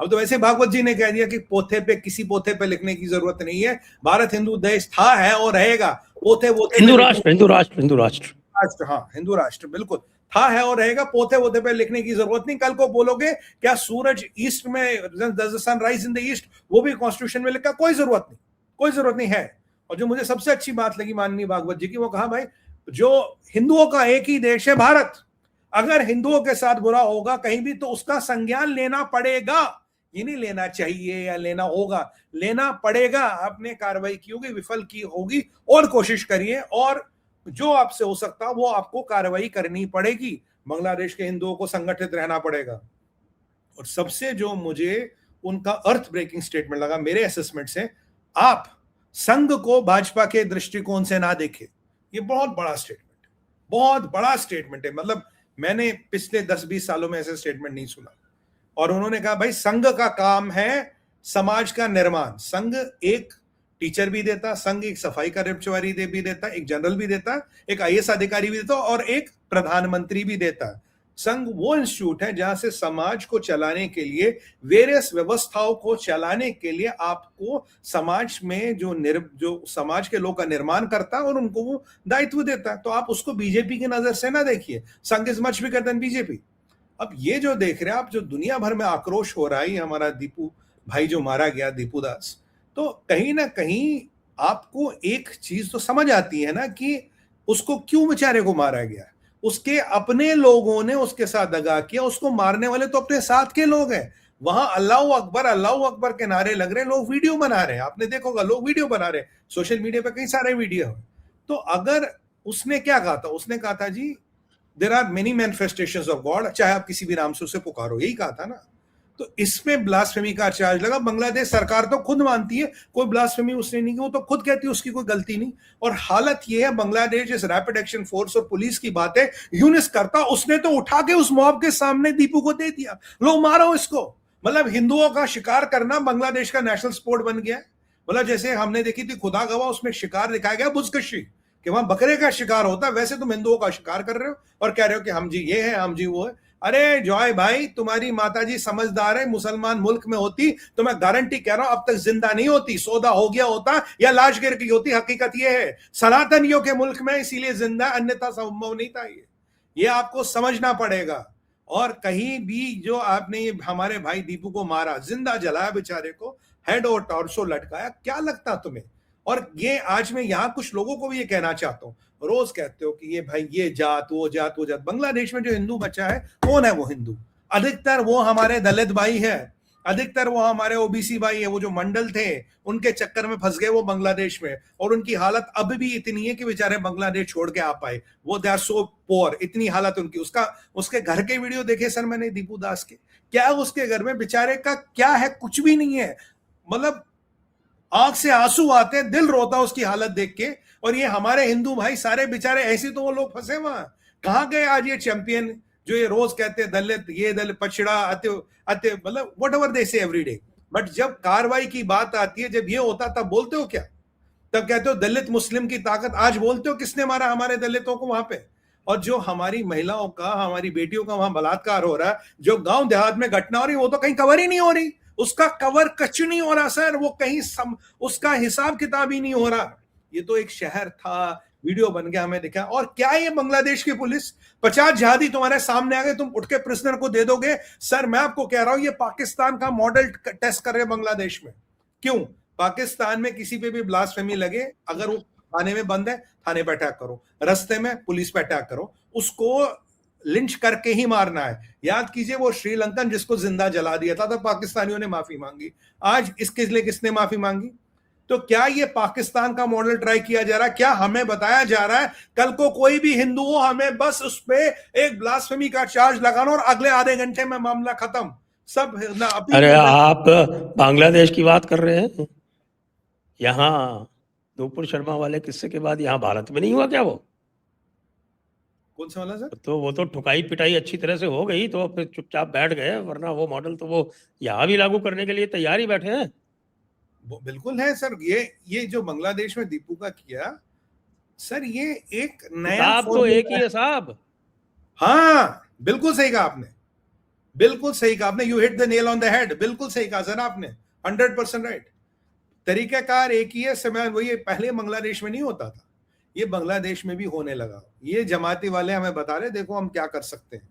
अब तो वैसे भागवत जी ने कह दिया कि पोथे पे, किसी पोथे पे लिखने की जरूरत नहीं है, भारत हिंदू देश था, है और रहेगा। पोथे वोथे हिंदू राष्ट्र, हिंदू राष्ट्र, हिंदू राष्ट्र, हाँ हिंदू राष्ट्र बिल्कुल था, है और रहेगा। पोथे वोथे पे लिखने की जरूरत नहीं। कल को बोलोगे क्या सूरज ईस्ट में, sun rise in the east, वो भी कॉन्स्टिट्यूशन में लिखा, कोई जरूरत नहीं, कोई जरूरत नहीं है। और जो मुझे सबसे अच्छी बात लगी माननीय भागवत जी की, वो कहा भाई जो हिंदुओं का एक ही देश है भारत, अगर हिंदुओं के साथ बुरा होगा कहीं भी तो उसका संज्ञान लेना पड़ेगा। ये नहीं लेना चाहिए या लेना होगा, लेना पड़ेगा। आपने कार्रवाई की होगी, विफल की होगी, और कोशिश करिए, और जो आपसे हो सकता वो आपको कार्रवाई करनी पड़ेगी। बांग्लादेश के हिंदुओं को संगठित रहना पड़ेगा। और सबसे जो मुझे उनका अर्थ ब्रेकिंग स्टेटमेंट लगा मेरे असेसमेंट से, आप संघ को भाजपा के दृष्टिकोण से ना देखें। ये बहुत बड़ा स्टेटमेंट है, बहुत बड़ा स्टेटमेंट है। मतलब मैंने पिछले 10-20 सालों में ऐसे स्टेटमेंट नहीं सुना। और उन्होंने कहा भाई संघ का काम है समाज का निर्माण। संघ एक टीचर भी देता, संघ एक सफाई कर्मचारी भी देता, एक जनरल भी देता, एक आईएएस अधिकारी भी देता, और एक प्रधानमंत्री भी देता। संघ वो इंस्टीट्यूट है जहां से समाज को चलाने के लिए, वेरियस व्यवस्थाओं को चलाने के लिए आपको समाज में जो समाज के लोग का निर्माण करता है और उनको वो दायित्व देता है। तो आप उसको बीजेपी की नजर से ना देखिए, संघ is much bigger than BJP. अब ये जो देख रहे हैं आप, जो दुनिया भर में आक्रोश हो रहा है, हमारा दीपू भाई जो मारा गया, दीपू दास, तो कहीं ना कहीं आपको एक चीज तो समझ आती है ना कि उसको क्यों बेचारे को मारा गया। उसके अपने लोगों ने उसके साथ दगा किया, उसको मारने वाले तो अपने साथ के लोग हैं। वहां अल्लाह अकबर के नारे लग रहे हैं, लोग वीडियो बना रहे हैं, आपने देखोगा लोग वीडियो बना रहे हैं, सोशल मीडिया पे कई सारे वीडियो हैं। तो अगर उसने क्या कहा था, उसने कहा था जी there are many manifestations of God, चाहे आप किसी भी नाम से उसे पुकारो, यही कहा था ना। तो इसमें ब्लास्फेमी का चार्ज लगा। बांग्लादेश सरकार तो खुद मानती है कोई ब्लास्फेमी उसने नहीं की, वो तो खुद कहती है उसकी कोई गलती नहीं। और हालत ये है, बांग्लादेश इस रैपिड एक्शन फोर्स और पुलिस की बातें यूनिस करता, उसने तो उठा के उस मॉब के सामने दीपू को दे दिया, लो मारो इसको। मतलब हिंदुओं का शिकार करना बांग्लादेश का नेशनल स्पोर्ट बन गया है। मतलब जैसे हमने देखी थी खुदा गवाह, उसमें शिकार दिखाया गया बुजकशी, कि वहां बकरे का शिकार होता है, वैसे तुम हिंदुओं का शिकार कर रहे हो और कह रहे हो कि हम जी ये है, हम जी वो है। अरे जॉय भाई, तुम्हारी माताजी समझदार है, मुसलमान मुल्क में होती तो मैं गारंटी कह रहा हूं अब तक जिंदा नहीं होती, सौदा हो गया होता या लाश गिर गई होती। हकीकत यह है सनातनियों के मुल्क में इसीलिए जिंदा, अन्यथा संभव नहीं था। ये आपको समझना पड़ेगा। और कहीं भी जो आपने ये हमारे भाई दीपू को मारा, जिंदा जलाया बेचारे को, हेड और टॉर्सो लटकाया, क्या लगता तुम्हें। और ये आज मैं यहां कुछ लोगों को भी ये कहना चाहता हूं, रोज कहते हो कि ये भाई ये जात वो जात वो जात। बांग्लादेश में जो हिंदू बचा है, कौन है वो हिंदू? अधिकतर वो हमारे दलित भाई है, अधिकतर वो हमारे ओबीसी भाई है। वो जो मंडल थे उनके चक्कर में फंस गए वो बांग्लादेश में, और उनकी हालत अब भी इतनी है कि बेचारे बांग्लादेश छोड़ के आ पाए। वो दे आर सो पोअर, इतनी हालत उनकी। उसके घर के वीडियो देखे सर मैंने दीपू दास के, क्या उसके घर में बेचारे का क्या है, कुछ भी नहीं है। मतलब आंख से आंसू आते, दिल रोता उसकी हालत देख के। और ये हमारे हिंदू भाई सारे बेचारे ऐसे, तो वो लोग फंसे वहां। कहां गए आज ये चैंपियन जो ये रोज कहते हैं दलित, ये दलित पछड़ा, अत्य अत्य, मतलब वट एवर दे से एवरीडे। बट जब कार्रवाई की बात आती है, जब ये होता तब बोलते हो क्या? तब कहते हो दलित मुस्लिम की ताकत। आज बोलते हो किसने मारा हमारे दलितों को वहां पे? और जो हमारी महिलाओं का, हमारी बेटियों का वहां बलात्कार हो रहा है, जो गांव देहात में घटना हो रही, वो तो कहीं कवर ही नहीं हो रही। उसका कवर कच नहीं हो रहा सर, वो कहीं उसका हिसाब किताब ही नहीं हो रहा। ये तो एक शहर था, वीडियो बन गया, हमें दिखा। और क्या ये बांग्लादेश की पुलिस, 50 जहादी तुम्हारे सामने आ गए, तुम उठ के प्रिजनर को दे दोगे? सर मैं आपको कह रहा हूं, ये पाकिस्तान का मॉडल टेस्ट कर रहे बांग्लादेश में। क्यों? पाकिस्तान में किसी पे भी ब्लास्फेमी लगे, अगर वो थाने में बंद है, थाने पे अटैक करो, रस्ते में पुलिस पे अटैक करो, उसको लिंच करके ही मारना है। याद कीजिए वो श्रीलंकन जिसको जिंदा जला दिया था, तो पाकिस्तानियों ने माफी मांगी। आज इसके लिए किसने माफी मांगी? तो क्या ये पाकिस्तान का मॉडल ट्राई किया जा रहा है? क्या हमें बताया जा रहा है कल को कोई भी हिंदू हो, हमें बस उस पे एक ब्लास्फेमी का चार्ज लगाना और अगले आधे घंटे में मामला खत्म सब ना? अरे आप बांग्लादेश की बात कर रहे हैं, यहाँ नूपुर शर्मा वाले किस्से के बाद यहाँ भारत में नहीं हुआ क्या? वो कौन सा वाला सर? तो वो तो ठुकाई पिटाई अच्छी तरह से हो गई, तो फिर चुपचाप बैठ गए, वरना वो मॉडल तो वो यहाँ भी लागू करने के लिए तैयार ही बैठे हैं। बिल्कुल है सर। ये जो बांग्लादेश में दीपू का किया सर, ये एक नया तो एक ही है साहब। हाँ बिल्कुल सही कहा आपने, बिल्कुल सही कहा आपने, you hit the nail on the head, बिल्कुल सही कहा सर आपने, 100% राइट। तरीकाकार एक ही है, समय वही पहले बांग्लादेश में नहीं होता था, ये बांग्लादेश में भी होने लगा। ये जमाती वाले हमें बता रहे देखो हम क्या कर सकते हैं।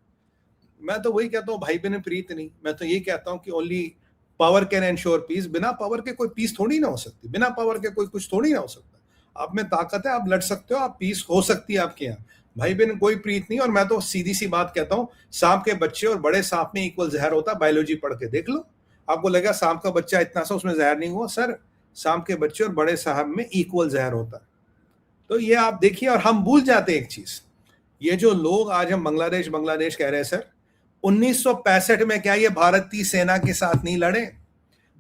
मैं तो वही कहता हूँ भाई बहन प्रीत नहीं, मैं तो ये कहता हूँ कि only power can ensure peace. बिना पावर के कोई पीस थोड़ी ना हो सकती, बिना पावर के कोई कुछ थोड़ी ना हो सकता। आप में ताकत है, आप लड़ सकते हो, आप पीस हो सकती है आपके यहाँ। भाई बहन कोई प्रीत नहीं। और मैं तो सीधी सी बात कहता हूँ, सांप के बच्चे और बड़े सांप में इक्वल जहर होता है, बायोलॉजी पढ़ के देख लो। आपको लगा सांप का बच्चा इतना सा उसमें जहर नहीं हुआ, सर सांप के बच्चे और बड़े साहब में इक्वल जहर होता है। तो ये आप देखिए, और हम भूल जाते हैं एक चीज, ये जो लोग आज हम बांग्लादेश बांग्लादेश कह रहे हैं सर, 1965 में क्या ये भारतीय सेना के साथ नहीं लड़े?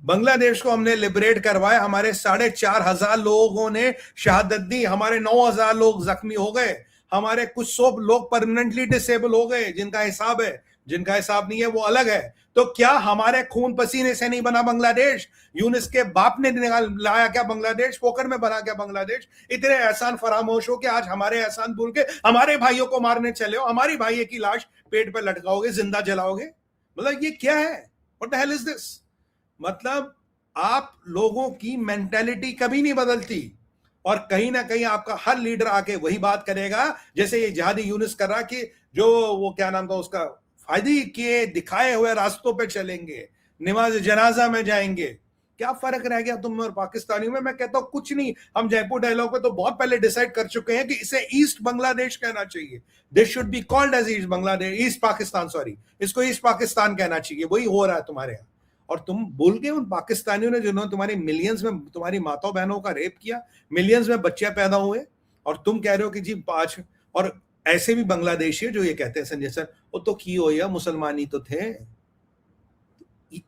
बांग्लादेश को हमने लिबरेट करवाया, हमारे 4,500 लोगों ने शहादत दी, हमारे 9,000 लोग जख्मी हो गए, हमारे कुछ 100 लोग परमानेंटली डिसेबल हो गए, जिनका हिसाब है, जिनका हिसाब नहीं है वो अलग है। तो क्या हमारे खून पसीने से नहीं बना बांग्लादेश? यूनिस के बाप ने लाया क्या बांग्लादेश? पोकर में बना क्या बांग्लादेश? इतने एहसान फरामोश हो कि आज हमारे एहसान भूल के हमारे भाइयों को मारने चले हो, हमारी भाई की लाश पेट पर लटकाओगे, जिंदा जलाओगे। मतलब ये क्या है? What the hell is this? मतलब आप लोगों की मेंटालिटी कभी नहीं बदलती, और कहीं ना कहीं आपका हर लीडर आके वही बात करेगा जैसे ये जिहादी यूनिस कर रहा कि जो वो क्या नाम था उसका, फायदे के दिखाए हुए रास्तों पे चलेंगे, नमाज जनाजा में जाएंगे। क्या फर्क रह गया तुम और पाकिस्तानियों में? मैं कहता हूं कुछ नहीं। हम जयपुर डायलॉग पे तो बहुत पहले डिसाइड कर चुके हैं कि इसे ईस्ट बांग्लादेश कहना चाहिए। This should be called as east Bangladesh, east Pakistan, sorry, इसको ईस्ट पाकिस्तान कहना चाहिए। वही हो रहा है तुम्हारे यहाँ। और तुम भूल गए उन पाकिस्तानियों ने जिन्होंने तुम्हारी मिलियंस में तुम्हारी माताओं बहनों का रेप किया, मिलियंस में बच्चे पैदा हुए, और तुम कह रहे हो कि जी 5। और ऐसे भी बांग्लादेशी जो ये कहते हैं संजय सर वो तो की हो या मुसलमान ही तो थे।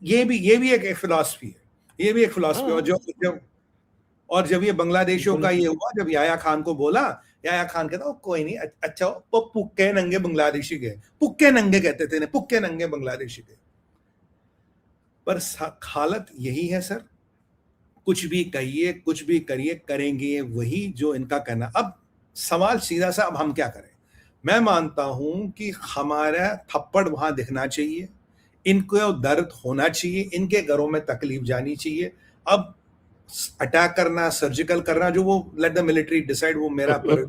ये भी एक फिलॉसफी है, ये भी एक फिलॉसफी। और जब ये बांग्लादेशियों का ये हुआ, जब याया खान को बोला, याया खान कहता कोई नहीं, अच्छा पुक्के नंगे बांग्लादेशी गए, पुक्के नंगे कहते थे, पुक्के नंगे बांग्लादेशी गए। पर हालत यही है सर, कुछ भी कहिए कुछ भी करिए, करेंगे वही जो इनका कहना। अब सवाल सीधा सा, अब हम क्या करें? मैं मानता हूं कि हमारा थप्पड़ वहां दिखना चाहिए, इनको दर्द होना चाहिए, इनके घरों में तकलीफ जानी चाहिए। अब अटैक करना, सर्जिकल करना, जो वो लेट द मिलिट्री डिसाइड, वो मेरा पर